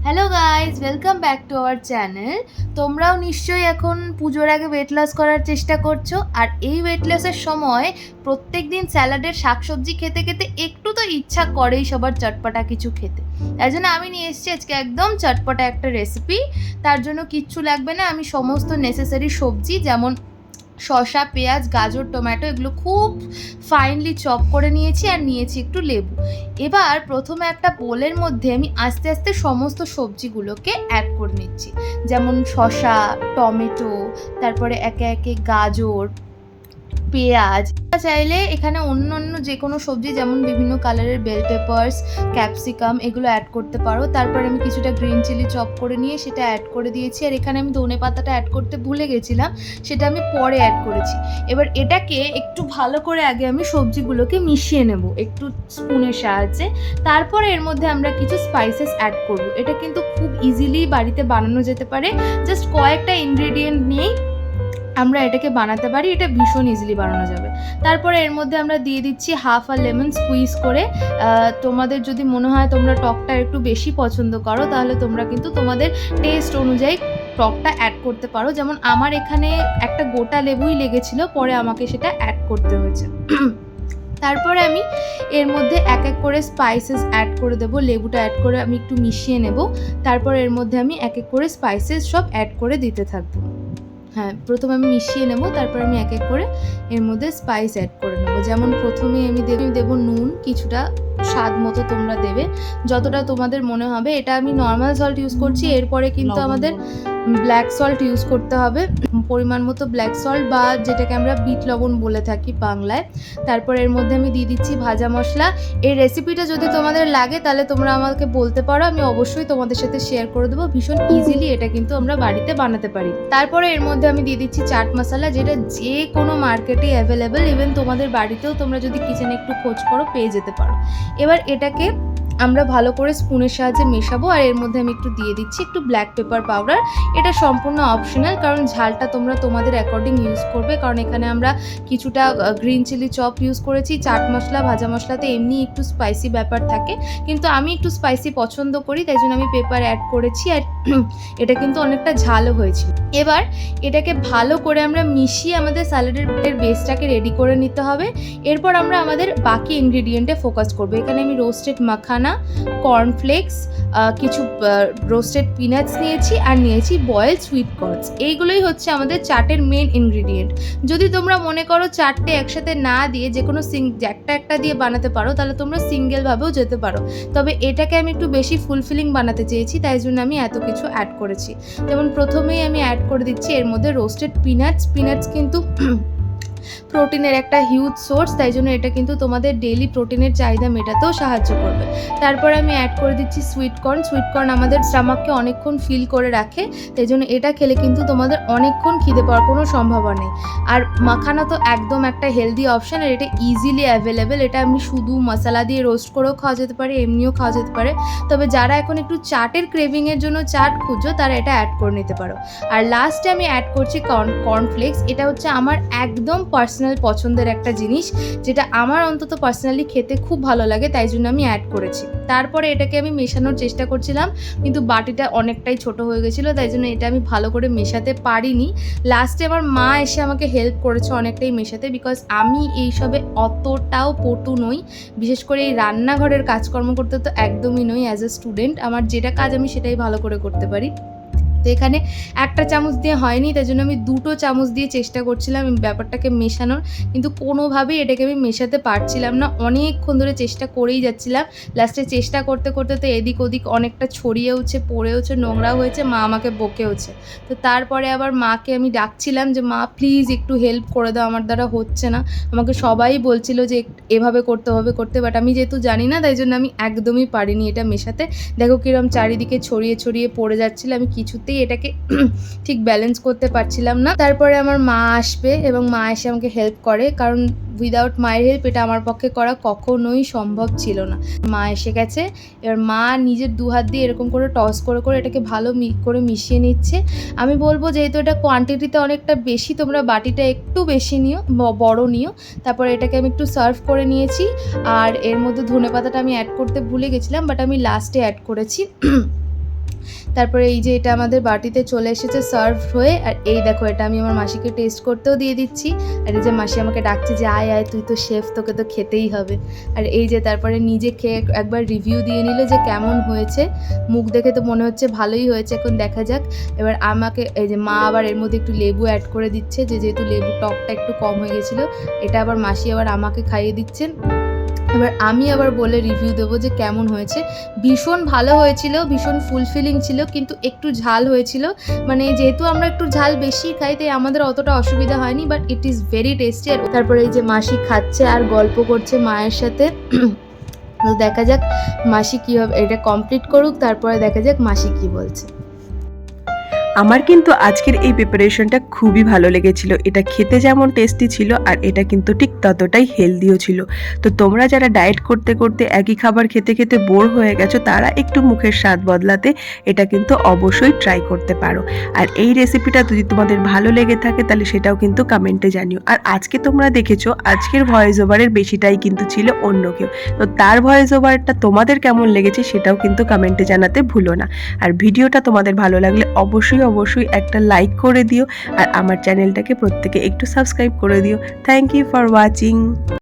Hello guys, welcome back to our channel. তোমরাও নিশ্চয়ই এখন পুজোর আগে ওয়েট লস করার চেষ্টা করছো, আর এই ওয়েট লসের সময় প্রত্যেক দিন স্যালাডের শাকসবজি খেতে খেতে একটু তো ইচ্ছা করেই সবার চটপটা কিছু খেতে। তাই জন্য আমি নিয়ে এসেছি আজকে একদম চটপটা একটা রেসিপি। তার জন্য কিচ্ছু লাগবে না, আমি সমস্ত নেসেসারি সবজি যেমন শসা, পেঁয়াজ, গাজর, টমেটো এগুলো খুব ফাইনলি চপ করে নিয়েছি, আর নিয়েছি একটু লেবু। এবার প্রথমে একটা বোলের মধ্যে আমি আস্তে আস্তে সমস্ত সবজিগুলোকে অ্যাড করে নিচ্ছি, যেমন শসা, টমেটো, তারপরে একে একে গাজর, পেঁয়াজ। চাইলে এখানে অন্য অন্য যে কোনো সবজি যেমন বিভিন্ন কালারের বেল পেপার্স, ক্যাপসিকাম এগুলো অ্যাড করতে পারো। তারপর আমি কিছুটা গ্রিন চিলি চপ করে নিয়ে সেটা অ্যাড করে দিয়েছি, আর এখানে আমি ধনে পাতাটা অ্যাড করতে ভুলে গেছিলাম, সেটা আমি পরে অ্যাড করেছি। এবার এটাকে একটু ভালো করে আগে আমি সবজিগুলোকে মিশিয়ে নেব একটু স্পুনের সাহায্যে। তারপরে এর মধ্যে আমরা কিছু স্পাইসেস অ্যাড করব। এটা কিন্তু খুব ইজিলি বাড়িতে বানানো যেতে পারে, জাস্ট কয়েকটা ইনগ্রেডিয়েন্ট নিয়েই আমরা এটাকে বানাতে পারি, এটা ভীষণ ইজিলি বানানো যাবে। তারপরে এর মধ্যে আমরা দিয়ে দিচ্ছি হাফ আ লেমন স্কুইজ করে। তোমাদের যদি মনে হয় তোমরা টকটা একটু বেশি পছন্দ করো, তাহলে তোমরা কিন্তু তোমাদের টেস্ট অনুযায়ী টকটা অ্যাড করতে পারো। যেমন আমার এখানে একটা গোটা লেবুই লেগেছিল, পরে আমাকে সেটা অ্যাড করতে হয়েছে। তারপরে আমি এর মধ্যে এক এক করে স্পাইসেস অ্যাড করে দেবো, লেবুটা অ্যাড করে আমি একটু মিশিয়ে নেব। তারপর এর মধ্যে আমি এক এক করে স্পাইসেস সব অ্যাড করে দিতে থাকবো। হ্যাঁ, প্রথমে আমি মিশিয়ে নেব, তারপর আমি এক এক করে এর মধ্যে স্পাইস অ্যাড করে নেব। যেমন প্রথমে আমি দেবো নুন, কিছুটা স্বাদ মতো তোমরা দেবে যতটা তোমাদের মনে হবে। এটা আমি নর্মাল সল্ট ইউজ করছি, এরপরে কিন্তু আমাদের ব্ল্যাক সল্ট ইউজ করতে হবে, পরিমাণ মতো ব্ল্যাক সল্ট বা যেটাকে আমরা বিট লবণ বলে থাকি বাংলায়। তারপর এর মধ্যে আমি দিয়ে দিচ্ছি ভাজা মশলা। এই রেসিপিটা যদি তোমাদের লাগে তাহলে তোমরা আমাকে বলতে পারো, আমি অবশ্যই তোমাদের সাথে শেয়ার করে দেবো। ভীষণ ইজিলি এটা কিন্তু আমরা বাড়িতে বানাতে পারি। তারপরে এর মধ্যে আমি দিয়ে দিচ্ছি চাট মশলা, যেটা যে কোনো মার্কেটে অ্যাভেলেবেল, ইভেন তোমাদের বাড়িতেও তোমরা যদি কিচেনে একটু খোঁজ করো পেয়ে যেতে পারো। এবার এটাকে আমরা ভালো করে স্পুনের সাহায্যে মেশাবো, আর এর মধ্যে আমি একটু দিয়ে দিচ্ছি একটু ব্ল্যাক পেপার পাউডার। এটা সম্পূর্ণ অপশনাল, কারণ ঝালটা তোমরা তোমাদের অ্যাকর্ডিং ইউজ করবে, কারণ এখানে আমরা কিছুটা গ্রিন চিলি চপ ইউজ করেছি। চাট মশলা, ভাজা মশলাতে এমনি একটু স্পাইসি ব্যাপার থাকে, কিন্তু আমি একটু স্পাইসি পছন্দ করি, তাই জন্য আমি পেপার অ্যাড করেছি, আর এটা কিন্তু অনেকটা ঝালও হয়েছিল। এবার এটাকে ভালো করে আমরা মিশিয়ে আমাদের স্যালাডের বেসটাকে রেডি করে নিতে হবে। এরপর আমরা আমাদের বাকি ইনগ্রিডিয়েন্টে ফোকাস করবো। এখানে আমি রোস্টেড মাখানা, কর্নফ্লেক্স, কিছু রোস্টেড পিনাটস নিয়েছি, আর নিয়েছি বয়েলড সুইট কর্নস। এইগুলোই হচ্ছে আমাদের চাটের মেন ইনগ্রিডিয়েন্ট। যদি তোমরা মনে করো চারটে একসাথে না দিয়ে যে কোনো একটা দিয়ে বানাতে পারো, তাহলে তোমরা সিঙ্গেলভাবেও যেতে পারো। তবে এটাকে আমি একটু বেশি ফুলফিলিং বানাতে চেয়েছি, তাই জন্য আমি এত কিছু অ্যাড করেছি। যেমন প্রথমেই আমি অ্যাড করে দিচ্ছি এর মধ্যে রোস্টেড পিনাটস কিন্তু প্রোটিনের একটা হিউজ সোর্স, তাই জন্য এটা কিন্তু তোমাদের ডেইলি প্রোটিনের চাহিদা মেটাতেও সাহায্য করবে। তারপর আমি অ্যাড করে দিচ্ছি সুইট কর্ন আমাদের স্টমাককে অনেকক্ষণ ফিল করে রাখে, তাই জন্য এটা খেলে কিন্তু তোমাদের অনেকক্ষণ খিদে পাওয়ার কোনো সম্ভাবনা নেই। আর মাখানা তো একদম একটা হেলদি অপশান, আর এটা ইজিলি অ্যাভেলেবেল। এটা আমি শুধু মশলা দিয়ে রোস্ট করেও খাওয়া যেতে পারে, এমনিও খাওয়া যেতে পারে। তবে যারা এখন একটু চাটের ক্রেভিংয়ের জন্য চাট খুঁজো, তারা এটা অ্যাড করে নিতে পারো। আর লাস্টে আমি অ্যাড করছি কর্নফ্লেক্স। এটা হচ্ছে আমার একদম পার্সোনাল পছন্দের একটা জিনিস, যেটা আমার অন্তত পার্সোনালি খেতে খুব ভালো লাগে, তাই জন্য আমি অ্যাড করেছি। তারপরে এটাকে আমি মেশানোর চেষ্টা করছিলাম, কিন্তু বাটিটা অনেকটাই ছোট হয়ে গেছিলো, তাই জন্য এটা আমি ভালো করে মেশাতে পারিনি। লাস্টে আমার মা এসে আমাকে হেল্প করেছে অনেকটাই মেশাতে, বিকজ আমি এইসবে অতটাও পটু নই। বিশেষ করে এই রান্নাঘরের কাজকর্ম করতে তো একদমই নই। অ্যাজ এ স্টুডেন্ট আমার যেটা কাজ আমি সেটাই ভালো করে করতে পারি। তো এখানে একটা চামচ দিয়ে হয়নি, তাই জন্য আমি 2টো চামচ দিয়ে চেষ্টা করছিলাম ব্যাপারটাকে মেশানোর, কিন্তু কোনোভাবেই এটাকে আমি মেশাতে পারছিলাম না। অনেকক্ষণ ধরে চেষ্টা করেই যাচ্ছিলাম। লাস্টে চেষ্টা করতে করতে তো এদিক ওদিক অনেকটা ছড়িয়েওছে, পড়েওছে, নোংরাও হয়েছে, মা আমাকে বকেওছে। তো তারপরে আবার মাকে আমি ডাকছিলাম যে মা প্লিজ একটু হেল্প করে দাও, আমার দ্বারা হচ্ছে না। আমাকে সবাই বলছিল যে এভাবে করতে হবে, বাট আমি যেহেতু জানি না, তাই জন্য আমি একদমই পারিনি এটা মেশাতে। দেখো কিরম চারিদিকে ছড়িয়ে ছড়িয়ে পড়ে যাচ্ছিল, আমি কিছুতেই এটাকে ঠিক ব্যালেন্স করতে পারছিলাম না। তারপরে আমার মা আসবে এবং মা এসে আমাকে হেল্প করে, কারণ উইদাউট মায়ের হেল্প এটা আমার পক্ষে করা কখনোই সম্ভব ছিল না। মা এসে গেছে, এবার মা নিজের 2 হাত দিয়ে এরকম করে টস করে করে এটাকে ভালো করে মিশিয়ে নিচ্ছে। আমি বলবো যেহেতু এটা কোয়ান্টিটিতে অনেকটা বেশি, তোমরা বাটিটা একটু বেশি নিও, বড় নিও। তারপরে এটাকে আমি একটু সার্ভ করে নিয়েছি, আর এর মধ্যে ধনেপাতাটা আমি অ্যাড করতে ভুলে গেছিলাম, বাট আমি লাস্টে অ্যাড করেছি। তারপরে এই যে এটা আমাদের বাটিতে চলে এসেছে সার্ভ হয়ে। আর এই দেখো এটা আমি আমার মাসিকে টেস্ট করতেও দিয়ে দিচ্ছি। আর এই যে মাসি আমাকে ডাকছে যে আয় আয়, তুই তো শেফ, তোকে তো খেতেই হবে। আর এই যে তারপরে নিজে খেয়ে একবার রিভিউ দিয়ে নিল যে কেমন হয়েছে। মুখ দেখে তো মনে হচ্ছে ভালোই হয়েছে, এখন দেখা যাক। এবার আমাকে এই যে মা আবার এর মধ্যে একটু লেবু অ্যাড করে দিচ্ছে, যেহেতু লেবু টকটা একটু কম হয়ে গেছিলো। এটা আবার মাসি আবার আমাকে খাইয়ে দিচ্ছেন। এবার আমি আবার বলে রিভিউ দেবো যে কেমন হয়েছে। ভীষণ ভালো হয়েছিল, ভীষণ ফুলফিলিং ছিল, কিন্তু একটু ঝাল হয়েছিল। মানে যেহেতু আমরা একটু ঝাল বেশি খাই তাই আমাদের অতটা অসুবিধা হয়নি, but it is very tasty. আর তারপরে এই যে মাসি খাচ্ছে আর গল্প করছে মায়ের সাথে। তো দেখা যাক মাসি কীভাবে এটা কমপ্লিট করুক, তারপরে দেখা যাক মাসি কী বলছে। আমার কিন্তু আজকের এই প্রিপারেশনটা খুবই ভালো লেগেছিল। এটা খেতে যেমন টেস্টি ছিল আর এটা কিন্তু ঠিক ততটাই হেলদিও ছিল। তো তোমরা যারা ডায়েট করতে করতে একই খাবার খেতে খেতে বোর হয়ে গেছো, তারা একটু মুখের স্বাদ বদলাতে এটা কিন্তু অবশ্যই ট্রাই করতে পারো। আর এই রেসিপিটা যদি তোমাদের ভালো লেগে থাকে তাহলে সেটাও কিন্তু কমেন্টে জানিও। আর আজকে তোমরা দেখেছো আজকের ভয়েস ওভারের বেশিটাই কিন্তু ছিল অন্য কেউ। তো তার ভয়েস ওভারটা তোমাদের কেমন লেগেছে সেটাও কিন্তু কমেন্টে জানাতে ভুলো না। আর ভিডিওটা তোমাদের ভালো লাগলে অবশ্যই একটা লাইক করে দিও। আর আমার চ্যানেলটাকে প্রত্যেকে একটু সাবস্ক্রাইব করে দিও। Thank you for watching.